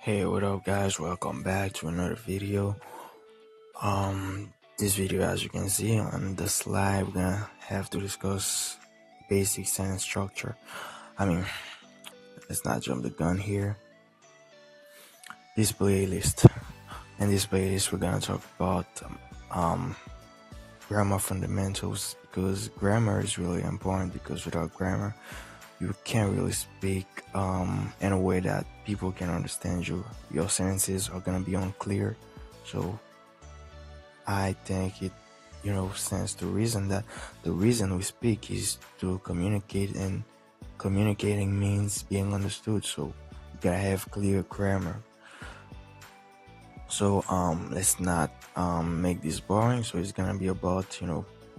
Hey, what up guys, welcome back to another video. This video, as you can see on the slide, we're gonna have to discuss basic sentence structure. I mean, let's not jump the gun here. This playlist In this playlist we're gonna talk about grammar fundamentals, because grammar is really important, because without grammar you can't really speak in a way that people can understand you. Your sentences are gonna be unclear. So I think it stands to reason that the reason we speak is to communicate, and communicating means being understood. So you gotta have clear grammar. So let's not make this boring. So it's gonna be about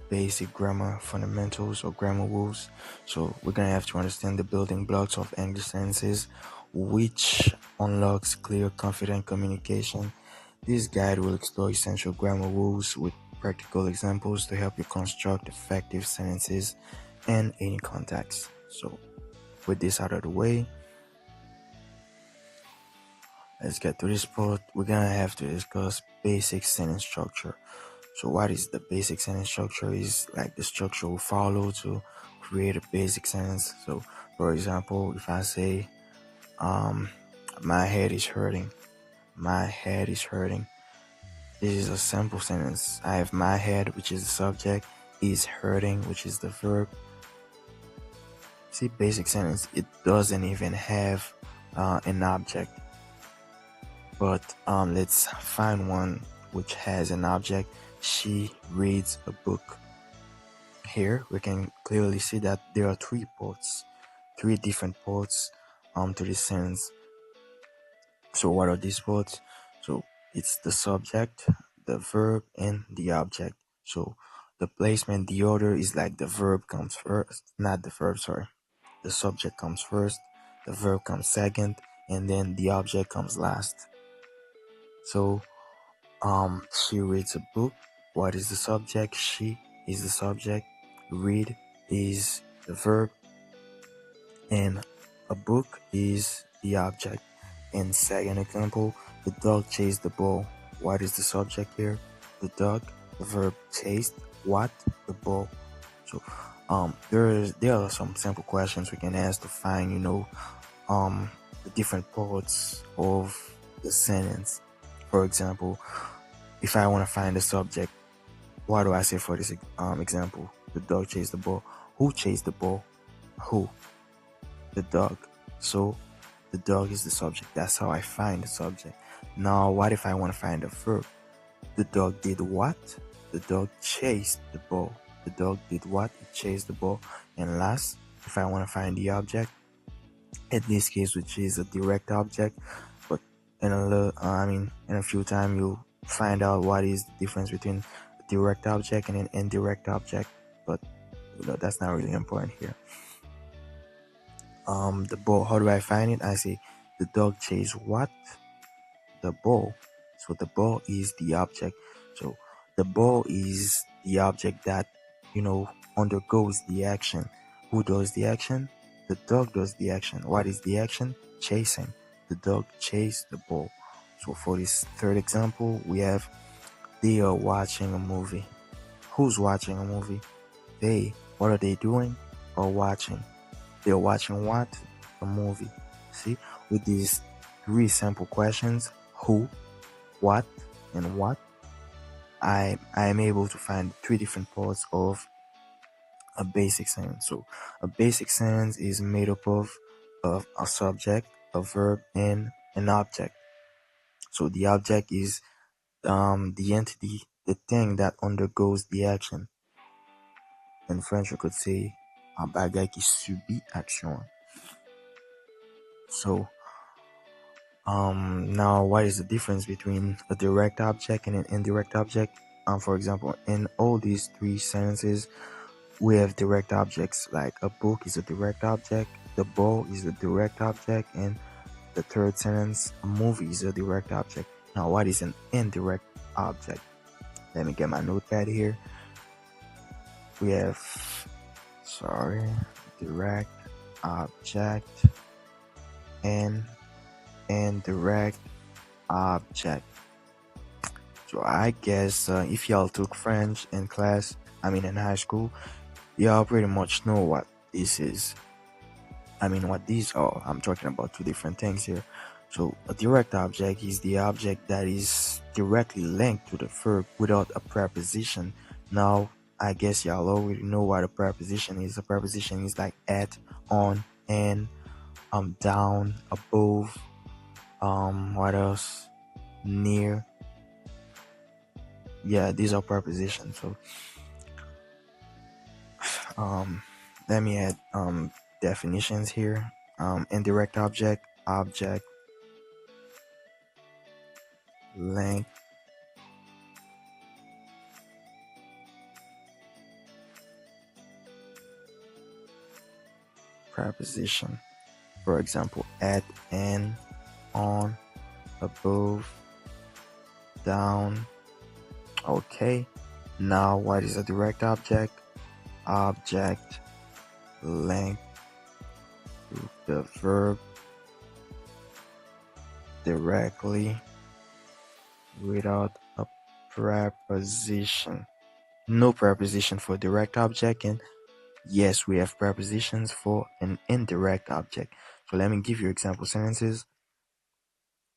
basic grammar fundamentals or grammar rules. So we're gonna have to understand the building blocks of English sentences, which unlocks clear, confident communication. This guide will explore essential grammar rules with practical examples to help you construct effective sentences in any context. So with this out of the way, let's get to this part. We're gonna have to discuss basic sentence structure. So what is the basic sentence structure? Is like the structure we follow to create a basic sentence. So for example, if I say my head is hurting, my head is hurting, this is a simple sentence. I have my head, which is the subject, is hurting, which is the verb. See, basic sentence, it doesn't even have an object. But let's find one which has an object. She reads a book. Here we can clearly see that there are three different parts to this sentence. So what are these parts? So it's the subject, the verb, and the object. So the placement, the order is like the verb comes first, not the verb, sorry. The subject comes first, the verb comes second, and then the object comes last. So she reads a book. What is the subject? She is the subject. Read is the verb, and a book is the object. And second example, the dog chased the ball. What is the subject here? The dog. The verb chased what? The ball. So there are some simple questions we can ask to find the different parts of the sentence. For example, if I want to find the subject, what do I say for this example? The dog chased the ball. Who chased the ball? Who? The dog. So the dog is the subject. That's how I find the subject. Now, what if I want to find the verb? The dog did what? The dog chased the ball. The dog did what? It chased the ball. And last, if I want to find the object, in this case, which is a direct object, but in a few times you'll find out what is the difference between a direct object and an indirect object, but that's not really important here. The ball, how do I find it? I say the dog chased what? The ball. So the ball is the object. So the ball is the object that undergoes the action. Who does the action? The dog does the action. What is the action? Chasing. The dog chased the ball. So for this third example, we have they are watching a movie. Who's watching a movie? They. What are they doing? Are watching. They're watching what? A movie. See, with these three simple questions, who, what, and what, I am able to find three different parts of a basic sentence. So a basic sentence is made up of a subject, a verb, and an object. So the object is the entity, the thing that undergoes the action. In French, you could say un bagage qui subit action. So now what is the difference between a direct object and an indirect object? For example, in all these three sentences, we have direct objects. Like a book is a direct object, the ball is a direct object, and the third sentence, a movie is a direct object. Now what is an indirect object? Let me get my notepad here. We have direct object and indirect object. So I guess if y'all took French in class, I mean in high school, y'all pretty much know what this is. I mean what these are. I'm talking about two different things here. So a direct object is the object that is directly linked to the verb without a preposition. Now I guess y'all already know what a preposition is. A preposition is like at, on, in, down, above, what else? Near. Yeah, these are prepositions. So um let me add definitions here. Indirect object, object, link, preposition. For example, at, in, on, above, down. Okay, now what is a direct object? Object linked to the verb directly without a preposition. No preposition for direct object, and yes, we have prepositions for an indirect object. So let me give you example sentences.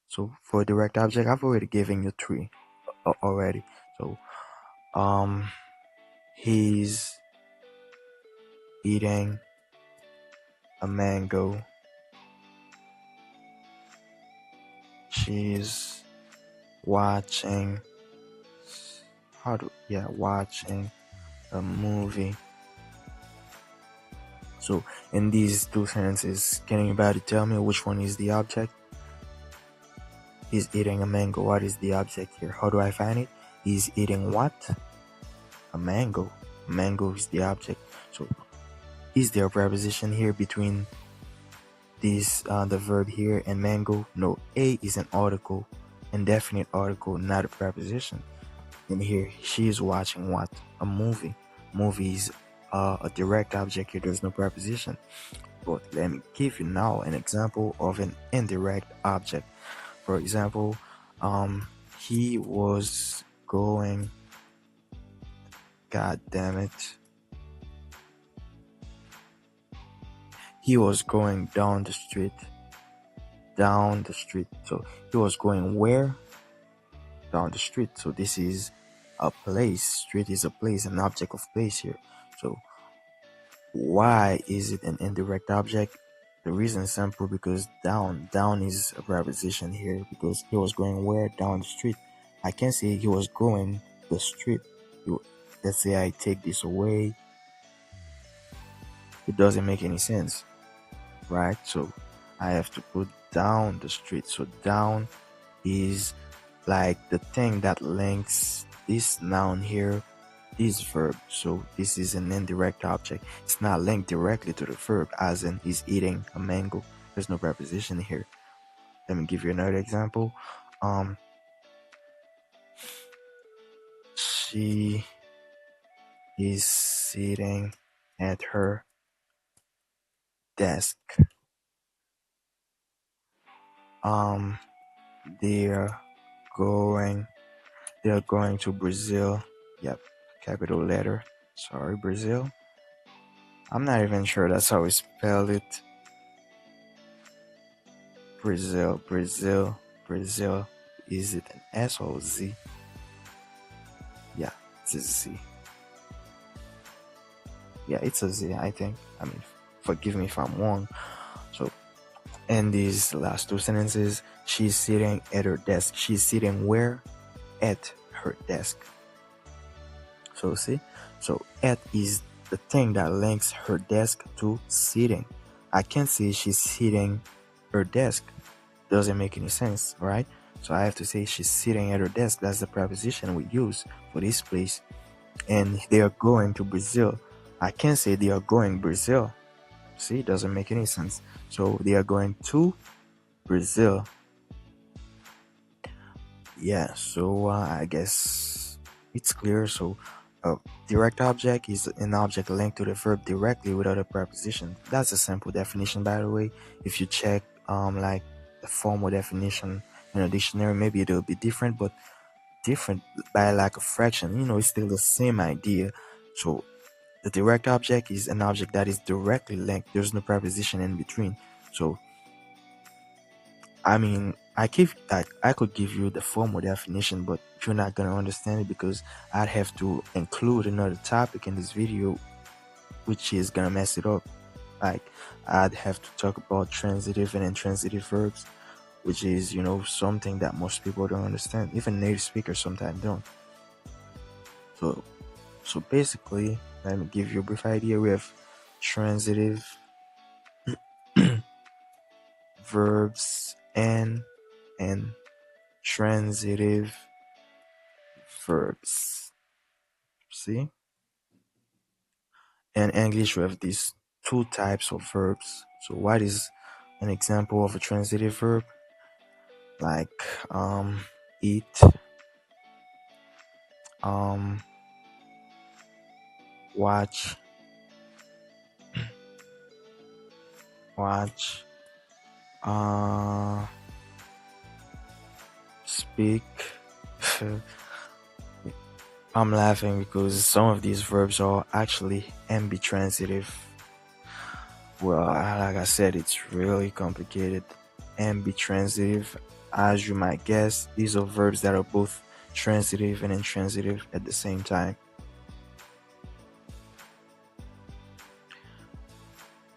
So for direct object, I've already given you three already. So he's eating a mango. She's watching watching a movie. So in these two sentences, can anybody tell me which one is the object? He's eating a mango. What is the object here? How do I find it? He's eating what? A mango. Mango is the object. So is there a preposition here between this the verb here and mango? No. A is an article, indefinite article, not a preposition. And here she is watching what? A movie. Movie is a direct object here. There's no preposition. But let me give you now an example of an indirect object. For example, he was going, god damn it, he was going down the street. So he was going where? Down the street. So this is a place. Street is a place, an object of place here. So why is it an indirect object? The reason is simple, because down is a preposition here, because he was going where? Down the street. I can say he was going the street. Let's say I take this away, it doesn't make any sense, right? So I have to put down the street. So down is like the thing that links this noun here, this verb. So this is an indirect object. It's not linked directly to the verb, as in he's eating a mango. There's no preposition here. Let me give you another example. She is sitting at her desk. They're going they're going to Brazil. Yep, capital letter. Sorry, Brazil. I'm not even sure that's how we spell it. Brazil. Is it an S or Z? Yeah, it's a Z. Yeah, it's a Z, I think. I mean, forgive me if I'm wrong. So in these last two sentences, she's sitting at her desk. She's sitting where? At her desk. So see, so at is the thing that links her desk to sitting. I can't say she's sitting her desk. Doesn't make any sense, right? So I have to say she's sitting at her desk. That's the preposition we use for this place. And they are going to Brazil. I can't say they are going Brazil. See, it doesn't make any sense. So they are going to Brazil. Yeah, so I guess it's clear. So direct object is an object linked to the verb directly without a preposition. That's a simple definition, by the way. If you check like the formal definition in a dictionary, maybe it'll be different, but different by like a fraction. It's still the same idea. So the direct object is an object that is directly linked. There's no preposition in between. So I mean, I could give you the formal definition, but you're not gonna understand it because I'd have to include another topic in this video, which is gonna mess it up. Like I'd have to talk about transitive and intransitive verbs, which is something that most people don't understand. Even native speakers sometimes don't. So basically, let me give you a brief idea. We have transitive verbs and transitive verbs. See? In English, we have these two types of verbs. So what is an example of a transitive verb? Like eat, um watch, watch, uh speak. I'm laughing because some of these verbs are actually ambitransitive. Well, like I said, it's really complicated. Ambitransitive, as you might guess, these are verbs that are both transitive and intransitive at the same time.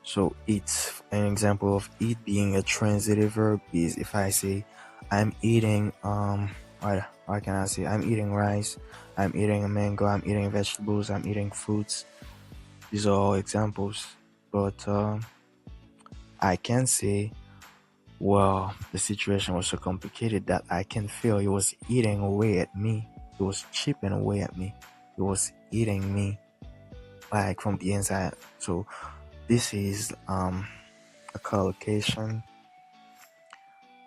So it's an example of eat being a transitive verb is if I say I'm eating what can I say? I'm eating rice, I'm eating a mango, I'm eating vegetables, I'm eating fruits. These are all examples. But I can say, well, the situation was so complicated that I can feel it was eating away at me. It was chipping away at me. It was eating me like from the inside. So this is a collocation.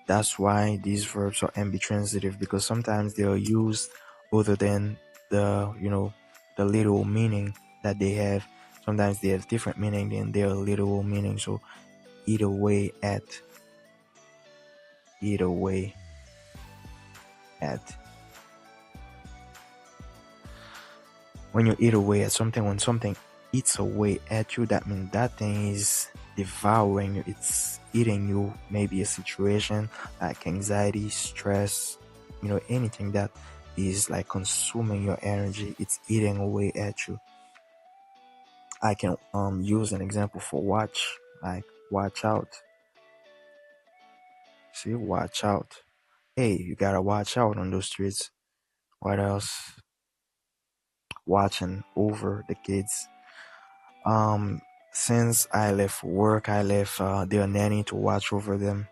That's why these verbs are ambitransitive, because sometimes they are used other than the literal meaning that they have. Sometimes they have different meaning than their literal meaning. So either way either way at when you eat away at something, when something eats away at you, that means that thing is devouring you, it's eating you. Maybe a situation like anxiety, stress, anything that is like consuming your energy, it's eating away at you. I can use an example for watch, like watch out. See, watch out. Hey, you gotta watch out on those streets. What else? Watching over the kids. Since I left work, I left their nanny to watch over them.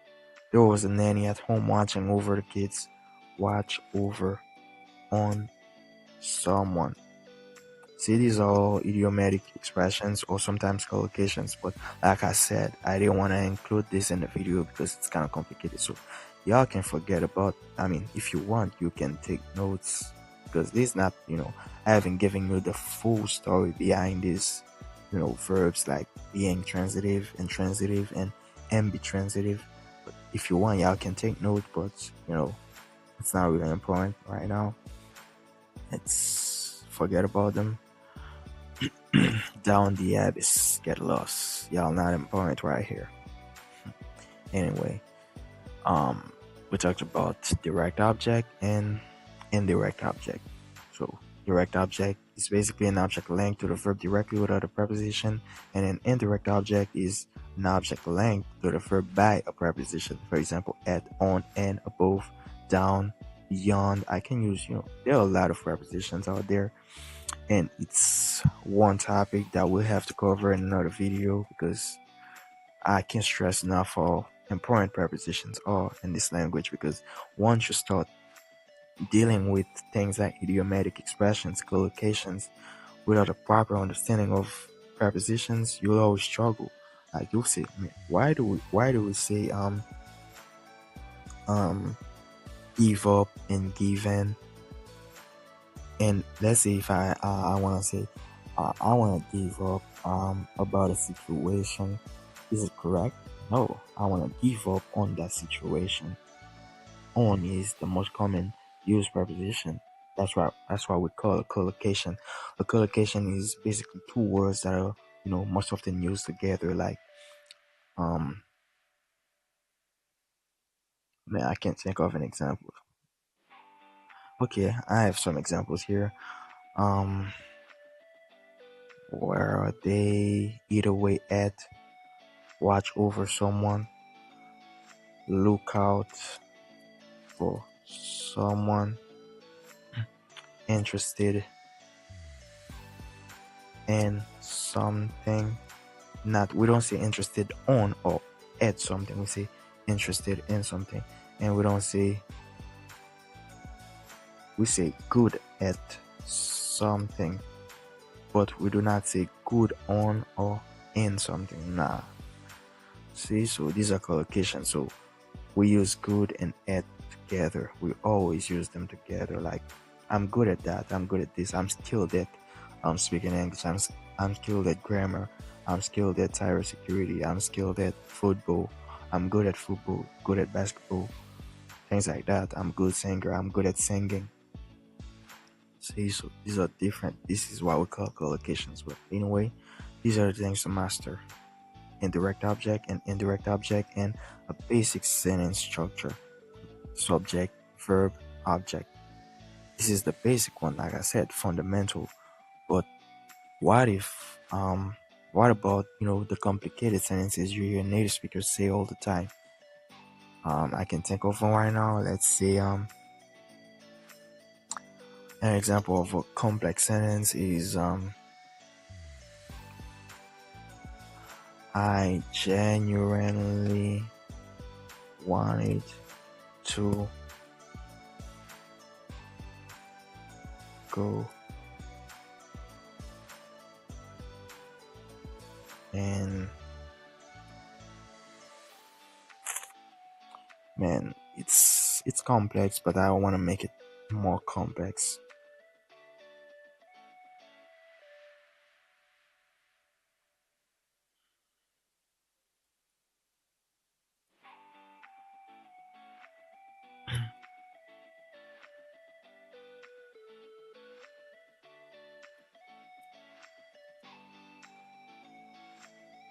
There was a nanny at home watching over the kids. Watch over on someone. See, these are all idiomatic expressions or sometimes collocations, but like I said, I didn't want to include this in the video because it's kind of complicated. So y'all can forget about, if you want, you can take notes because this not, I haven't given you the full story behind this, verbs like being transitive, intransitive, and ambitransitive. But if you want, y'all can take notes, but, it's not really important right now. Let's forget about them. Down the abyss, get lost. Y'all not important right here. Anyway, we talked about direct object and indirect object. So direct object is basically an object linked to the verb directly without a preposition, and an indirect object is an object linked to the verb by a preposition. For example, at, on, and, above, down, beyond. I can use, there are a lot of prepositions out there, and it's one topic that we'll have to cover in another video because I can't stress enough how important prepositions are in this language, because once you start dealing with things like idiomatic expressions, collocations, without a proper understanding of prepositions, you'll always struggle. Like you'll say, why do we say give up and given? And let's say if I want to say I want to give up about a situation, is it correct? no, I want to give up on that situation. On is the most common used preposition. That's why we call a collocation. A collocation is basically two words that are most often used together. Like um, man, I can't think of an example. Okay, I have some examples here. Um, where they eat away at, watch over someone, look out for someone, interested in something. Not we don't say interested on or at something. We say interested in something, and we say good at something, but we do not say good on or in something. Nah. See, so these are collocations. So we use good and at together. We always use them together. Like I'm good at that. I'm good at this. I'm skilled at speaking English. I'm skilled at grammar. I'm skilled at cybersecurity. I'm skilled at football. I'm good at football. Good at basketball. Things like that. I'm good singer. I'm good at singing. See, so these are different. This is what we call collocations. But anyway, these are the things to master: indirect object and indirect object, and a basic sentence structure: subject, verb, object. This is the basic one, like I said, fundamental. But what if what about the complicated sentences you hear native speakers say all the time? I can think of one right now. Let's say an example of a complex sentence is I genuinely wanted to go and man, it's complex, but I want to make it more complex.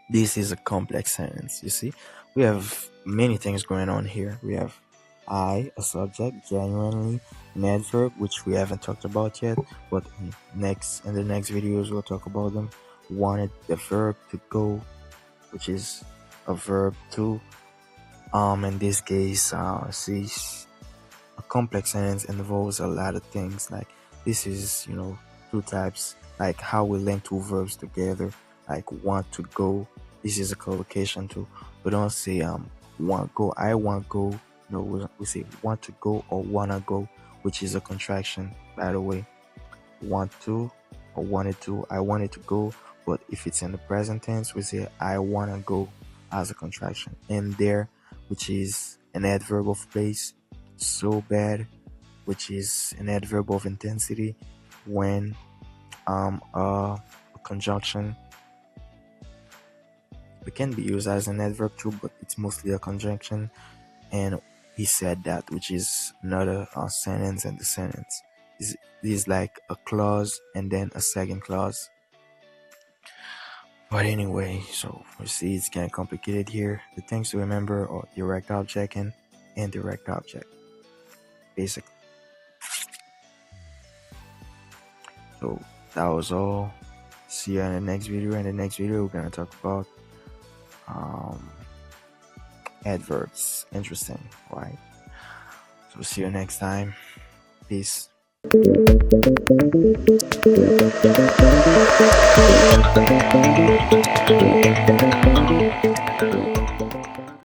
This is a complex sentence. You see, we have many things going on here. We have I, a subject, genuinely, an adverb, which we haven't talked about yet, but in the next videos we'll talk about them. Wanted, the verb to go, which is a verb to. In this case, see, a complex sentence involves a lot of things. Like this is, two types. Like how we link two verbs together. Like want to go. This is a collocation too. We don't say want go. I want go. No, we say want to go or wanna go, which is a contraction. By the way, want to or wanted to. I wanted to go, but if it's in the present tense, we say I wanna go as a contraction. And there, which is an adverb of place. So bad, which is an adverb of intensity. When a conjunction, it can be used as an adverb too, but it's mostly a conjunction. And he said that, which is another sentence, and the sentence is like a clause and then a second clause. But anyway, so we see it's kind of complicated here. The things to remember are direct object and indirect object, basically. So that was all. See you in the next video. In the next video, we're gonna talk about adverbs. Interesting, right? So see you next time. Peace.